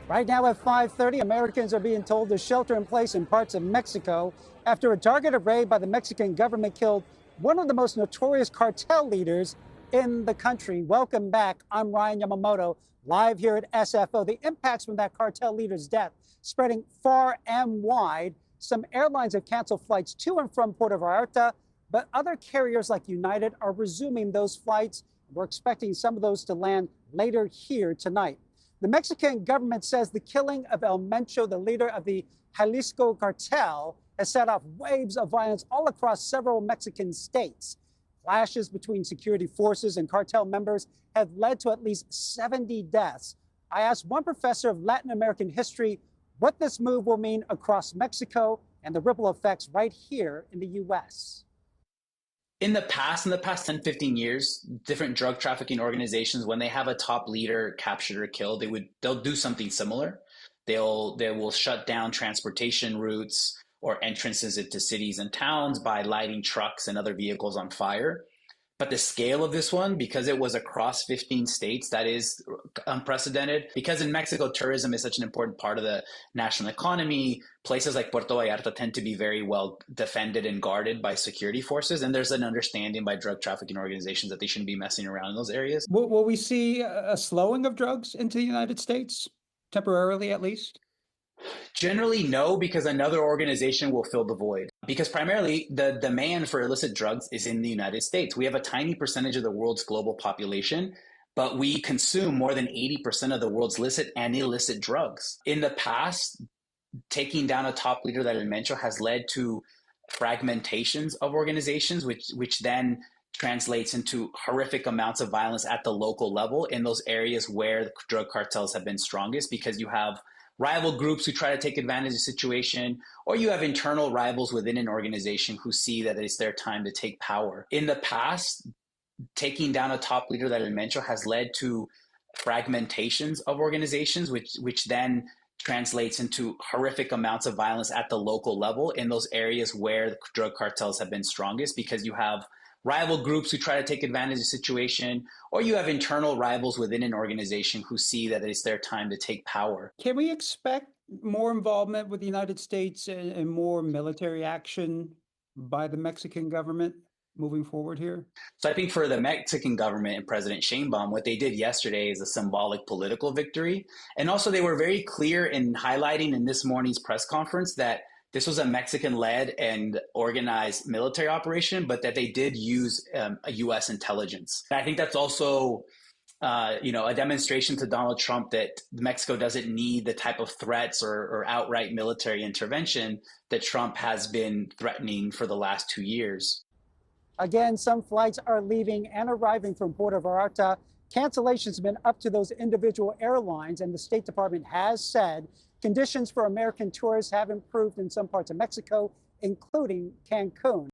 Right now at 5:30, Americans are being told to shelter in place in parts of Mexico after a targeted raid by the Mexican government killed one of the most notorious cartel leaders in the country. Welcome back. I'm Ryan Yamamoto, live here at SFO. The impacts from that cartel leader's death spreading far and wide. Some airlines have canceled flights to and from Puerto Vallarta, but other carriers like United are resuming those flights. We're expecting some of those to land later here tonight. The Mexican government says the killing of El Mencho, the leader of the Jalisco cartel, has set off waves of violence all across several Mexican states. Clashes between security forces and cartel members have led to at least 70 deaths. I asked one professor of Latin American history what this move will mean across Mexico and the ripple effects right here in the U.S. In the past 10, 15 years, different drug trafficking organizations, when they have a top leader captured or killed, they'll do something similar. They will shut down transportation routes or entrances into cities and towns by lighting trucks and other vehicles on fire. But the scale of this one, because it was across 15 states, that is unprecedented. Because in Mexico, tourism is such an important part of the national economy. Places like Puerto Vallarta tend to be very well defended and guarded by security forces. And there's an understanding by drug trafficking organizations that they shouldn't be messing around in those areas. Will we see a slowing of drugs into the United States, temporarily at least? Generally, no, because another organization will fill the void. Because primarily the demand for illicit drugs is in the United States. We have a tiny percentage of the world's global population, but we consume more than 80% of the world's licit and illicit drugs. In the past, taking down a top leader like El Mencho has led to fragmentations of organizations, which then translates into horrific amounts of violence at the local level in those areas where the drug cartels have been strongest, because you have rival groups who try to take advantage of the situation, or you have internal rivals within an organization who see that it's their time to take power. In the past, taking down a top leader like El Mencho has led to fragmentations of organizations, which then translates into horrific amounts of violence at the local level in those areas where the drug cartels have been strongest, because you have rival groups who try to take advantage of the situation, or you have internal rivals within an organization who see that it's their time to take power. Can we expect more involvement with the United States and more military action by the Mexican government moving forward here? So I think for the Mexican government and President Sheinbaum, what they did yesterday is a symbolic political victory. And also they were very clear in highlighting in this morning's press conference that this was a Mexican-led and organized military operation, but that they did use a U.S. intelligence. And I think that's also, a demonstration to Donald Trump that Mexico doesn't need the type of threats or outright military intervention that Trump has been threatening for the last 2 years. Again, some flights are leaving and arriving from Puerto Vallarta. Cancellations have been up to those individual airlines, and the State Department has said conditions for American tourists have improved in some parts of Mexico, including Cancun.